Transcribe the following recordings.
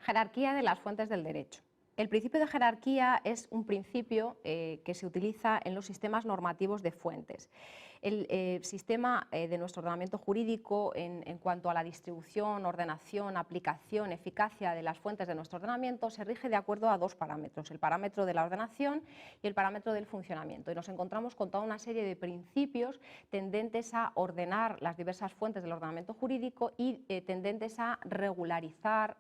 Jerarquía de las fuentes del derecho. El principio de jerarquía es un principio que se utiliza en los sistemas normativos de fuentes. El sistema de nuestro ordenamiento jurídico en cuanto a la distribución, ordenación, aplicación, eficacia de las fuentes de nuestro ordenamiento se rige de acuerdo a dos parámetros, el parámetro de la ordenación y el parámetro del funcionamiento. Y nos encontramos con toda una serie de principios tendentes a ordenar las diversas fuentes del ordenamiento jurídico y tendentes a regularizar,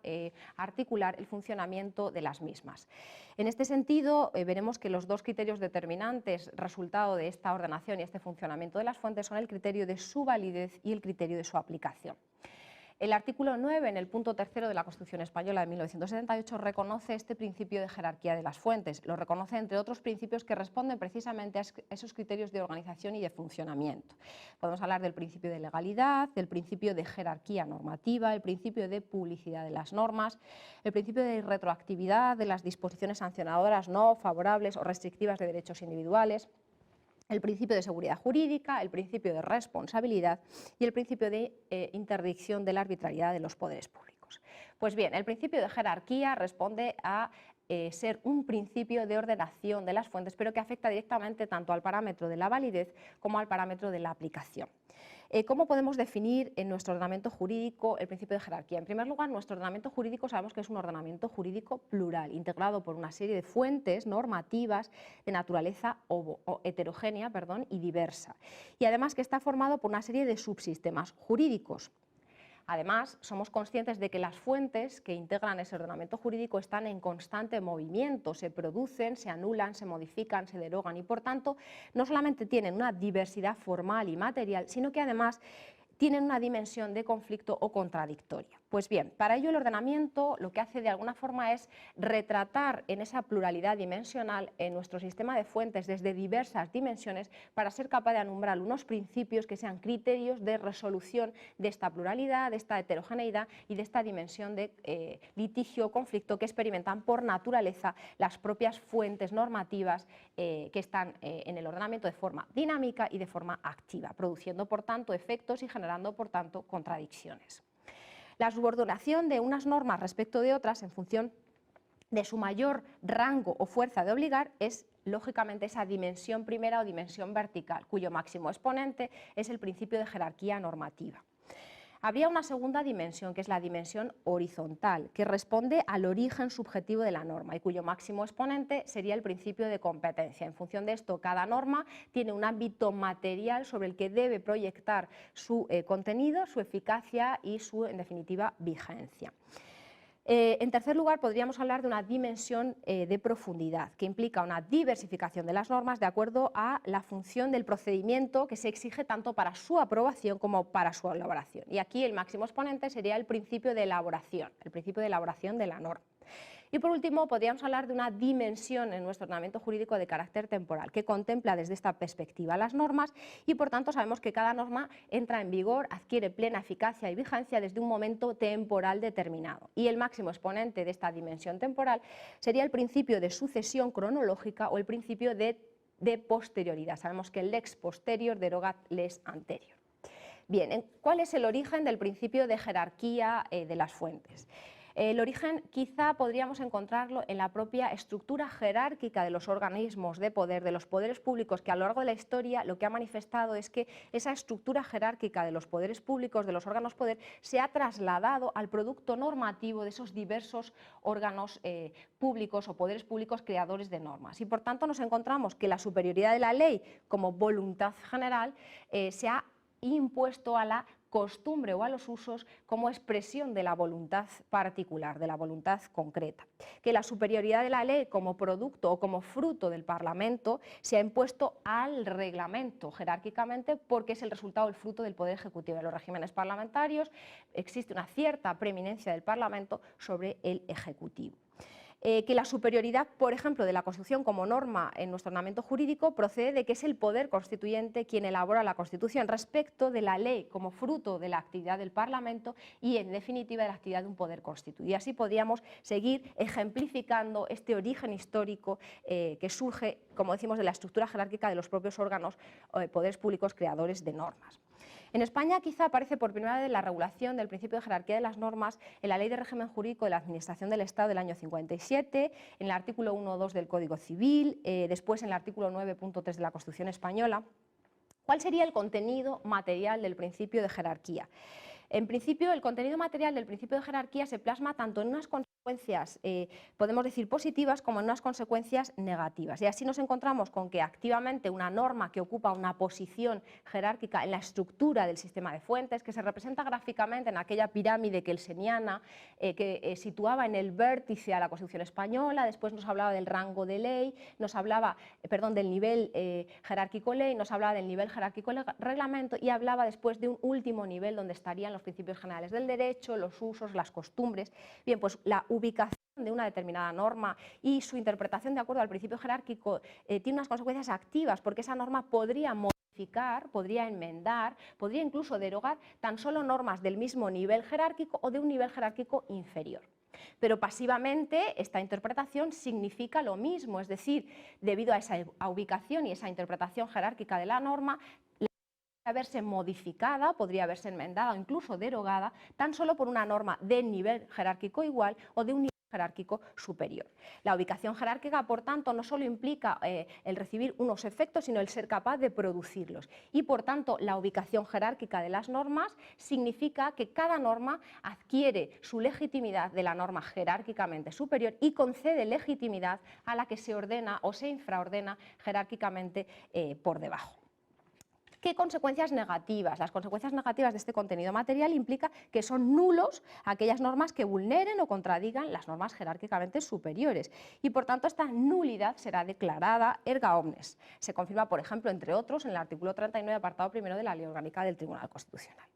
articular el funcionamiento de las mismas. En este sentido, veremos que los dos criterios determinantes resultado de esta ordenación y este funcionamiento de las fuentes son el criterio de su validez y el criterio de su aplicación. El artículo 9, en el punto tercero de la Constitución Española de 1978, reconoce este principio de jerarquía de las fuentes. Lo reconoce, entre otros principios, que responden precisamente a esos criterios de organización y de funcionamiento. Podemos hablar del principio de legalidad, del principio de jerarquía normativa, el principio de publicidad de las normas, el principio de retroactividad de las disposiciones sancionadoras no favorables o restrictivas de derechos individuales, el principio de seguridad jurídica, el principio de responsabilidad y el principio de interdicción de la arbitrariedad de los poderes públicos. Pues bien, el principio de jerarquía responde a ser un principio de ordenación de las fuentes, pero que afecta directamente tanto al parámetro de la validez como al parámetro de la aplicación. ¿Cómo podemos definir en nuestro ordenamiento jurídico el principio de jerarquía? En primer lugar, nuestro ordenamiento jurídico sabemos que es un ordenamiento jurídico plural, integrado por una serie de fuentes normativas de naturaleza heterogénea y diversa, y además que está formado por una serie de subsistemas jurídicos. Además, somos conscientes de que las fuentes que integran ese ordenamiento jurídico están en constante movimiento, se producen, se anulan, se modifican, se derogan y, por tanto, no solamente tienen una diversidad formal y material, sino que además tienen una dimensión de conflicto o contradictoria. Pues bien, para ello el ordenamiento lo que hace de alguna forma es retratar en esa pluralidad dimensional en nuestro sistema de fuentes desde diversas dimensiones para ser capaz de alumbrar unos principios que sean criterios de resolución de esta pluralidad, de esta heterogeneidad y de esta dimensión de litigio o conflicto que experimentan por naturaleza las propias fuentes normativas que están en el ordenamiento de forma dinámica y de forma activa, produciendo por tanto efectos y generando por tanto contradicciones. La subordinación de unas normas respecto de otras en función de su mayor rango o fuerza de obligar es lógicamente esa dimensión primera o dimensión vertical, cuyo máximo exponente es el principio de jerarquía normativa. Habría una segunda dimensión, que es la dimensión horizontal, que responde al origen subjetivo de la norma y cuyo máximo exponente sería el principio de competencia. En función de esto, cada norma tiene un ámbito material sobre el que debe proyectar su contenido, su eficacia y su, en definitiva, vigencia. En tercer lugar, podríamos hablar de una dimensión de profundidad, que implica una diversificación de las normas de acuerdo a la función del procedimiento que se exige tanto para su aprobación como para su elaboración. Y aquí el máximo exponente sería el principio de elaboración de la norma. Y por último, podríamos hablar de una dimensión en nuestro ordenamiento jurídico de carácter temporal, que contempla desde esta perspectiva las normas y por tanto sabemos que cada norma entra en vigor, adquiere plena eficacia y vigencia desde un momento temporal determinado. Y el máximo exponente de esta dimensión temporal sería el principio de sucesión cronológica o el principio de posterioridad. Sabemos que el lex posterior deroga lex anterior. Bien, ¿cuál es el origen del principio de jerarquía de las fuentes? El origen quizá podríamos encontrarlo en la propia estructura jerárquica de los organismos de poder, de los poderes públicos, que a lo largo de la historia lo que ha manifestado es que esa estructura jerárquica de los poderes públicos, de los órganos poder, se ha trasladado al producto normativo de esos diversos órganos públicos o poderes públicos creadores de normas. Y por tanto nos encontramos que la superioridad de la ley como voluntad general se ha impuesto a la costumbre o a los usos como expresión de la voluntad particular, de la voluntad concreta. Que la superioridad de la ley como producto o como fruto del Parlamento se ha impuesto al reglamento jerárquicamente porque es el resultado, el fruto del Poder Ejecutivo. En los regímenes parlamentarios existe una cierta preeminencia del Parlamento sobre el Ejecutivo. Que la superioridad, por ejemplo, de la Constitución como norma en nuestro ordenamiento jurídico procede de que es el poder constituyente quien elabora la Constitución respecto de la ley como fruto de la actividad del Parlamento y, en definitiva, de la actividad de un poder constituido. Y así podríamos seguir ejemplificando este origen histórico que surge, como decimos, de la estructura jerárquica de los propios órganos poderes públicos creadores de normas. En España quizá aparece por primera vez la regulación del principio de jerarquía de las normas en la Ley de Régimen Jurídico de la Administración del Estado del año 57, en el artículo 1.2 del Código Civil, después en el artículo 9.3 de la Constitución Española. ¿Cuál sería el contenido material del principio de jerarquía? En principio, el contenido material del principio de jerarquía se plasma tanto en unas consecuencias, podemos decir, positivas, como en unas consecuencias negativas. Y así nos encontramos con que activamente una norma que ocupa una posición jerárquica en la estructura del sistema de fuentes, que se representa gráficamente en aquella pirámide kelseniana que situaba en el vértice a la Constitución Española, después nos hablaba del rango de ley, nos hablaba, del nivel jerárquico ley, nos hablaba del nivel jerárquico reglamento y hablaba después de un último nivel donde estarían los principios generales del derecho, los usos, las costumbres. Bien, pues la ubicación de una determinada norma y su interpretación de acuerdo al principio jerárquico tiene unas consecuencias activas, porque esa norma podría modificar, podría enmendar, podría incluso derogar tan solo normas del mismo nivel jerárquico o de un nivel jerárquico inferior. Pero pasivamente esta interpretación significa lo mismo, es decir, debido a esa ubicación y esa interpretación jerárquica de la norma, verse modificada, podría verse enmendada o incluso derogada tan solo por una norma de nivel jerárquico igual o de un nivel jerárquico superior. La ubicación jerárquica, por tanto, no solo implica el recibir unos efectos, sino el ser capaz de producirlos. Y, por tanto, la ubicación jerárquica de las normas significa que cada norma adquiere su legitimidad de la norma jerárquicamente superior y concede legitimidad a la que se ordena o se infraordena jerárquicamente por debajo. ¿Qué consecuencias negativas? Las consecuencias negativas de este contenido material implica que son nulos aquellas normas que vulneren o contradigan las normas jerárquicamente superiores y, por tanto, esta nulidad será declarada erga omnes. Se confirma, por ejemplo, entre otros, en el artículo 39, apartado primero de la Ley Orgánica del Tribunal Constitucional.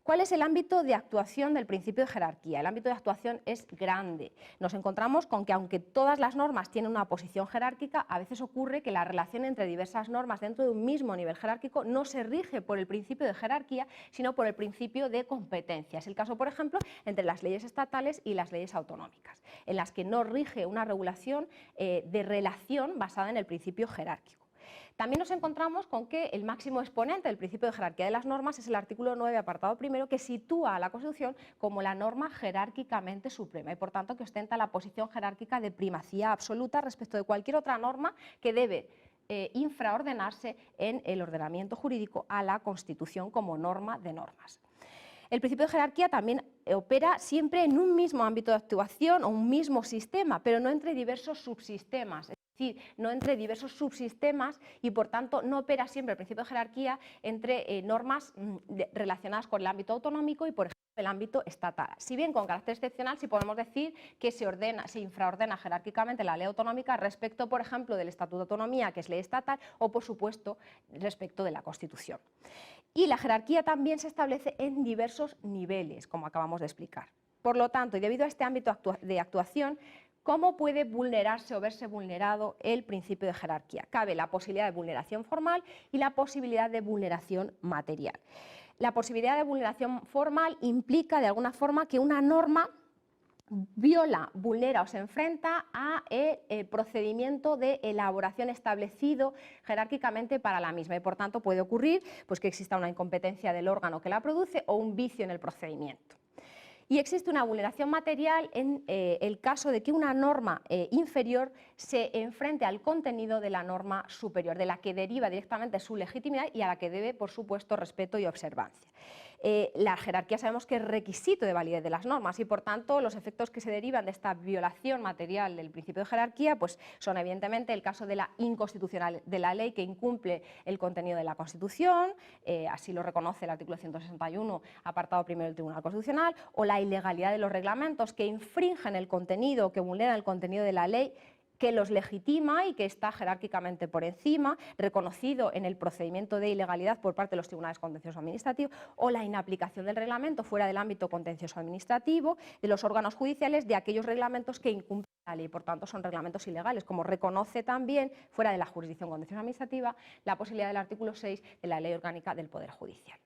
¿Cuál es el ámbito de actuación del principio de jerarquía? El ámbito de actuación es grande. Nos encontramos con que, aunque todas las normas tienen una posición jerárquica, a veces ocurre que la relación entre diversas normas dentro de un mismo nivel jerárquico no se rige por el principio de jerarquía, sino por el principio de competencia. Es el caso, por ejemplo, entre las leyes estatales y las leyes autonómicas, en las que no rige una regulación de relación basada en el principio jerárquico. También nos encontramos con que el máximo exponente del principio de jerarquía de las normas es el artículo 9, apartado primero, que sitúa a la Constitución como la norma jerárquicamente suprema y, por tanto, que ostenta la posición jerárquica de primacía absoluta respecto de cualquier otra norma que debe infraordenarse en el ordenamiento jurídico a la Constitución como norma de normas. El principio de jerarquía también opera siempre en un mismo ámbito de actuación o un mismo sistema, pero no entre diversos subsistemas. Es decir, no entre diversos subsistemas y, por tanto, no opera siempre el principio de jerarquía entre normas relacionadas con el ámbito autonómico y, por ejemplo, el ámbito estatal. Si bien con carácter excepcional, sí podemos decir que se infraordena jerárquicamente la ley autonómica respecto, por ejemplo, del Estatuto de Autonomía, que es ley estatal, o, por supuesto, respecto de la Constitución. Y la jerarquía también se establece en diversos niveles, como acabamos de explicar. Por lo tanto, y debido a este ámbito de actuación, ¿cómo puede vulnerarse o verse vulnerado el principio de jerarquía? Cabe la posibilidad de vulneración formal y la posibilidad de vulneración material. La posibilidad de vulneración formal implica, de alguna forma, que una norma viola, vulnera o se enfrenta a el procedimiento de elaboración establecido jerárquicamente para la misma y, por tanto, puede ocurrir pues, que exista una incompetencia del órgano que la produce o un vicio en el procedimiento. Y existe una vulneración material en el caso de que una norma inferior se enfrente al contenido de la norma superior, de la que deriva directamente su legitimidad y a la que debe, por supuesto, respeto y observancia. La jerarquía sabemos que es requisito de validez de las normas y, por tanto, los efectos que se derivan de esta violación material del principio de jerarquía pues, son, evidentemente, el caso de la inconstitucionalidad de la ley que incumple el contenido de la Constitución, así lo reconoce el artículo 161, apartado primero del Tribunal Constitucional, o la ilegalidad de los reglamentos que infringen el contenido, que vulneran el contenido de la ley, que los legitima y que está jerárquicamente por encima, reconocido en el procedimiento de ilegalidad por parte de los tribunales contencioso administrativos, o la inaplicación del reglamento fuera del ámbito contencioso administrativo, de los órganos judiciales, de aquellos reglamentos que incumplen la ley, por tanto son reglamentos ilegales, como reconoce también, fuera de la jurisdicción contencioso administrativa, la posibilidad del artículo 6 de la Ley Orgánica del Poder Judicial.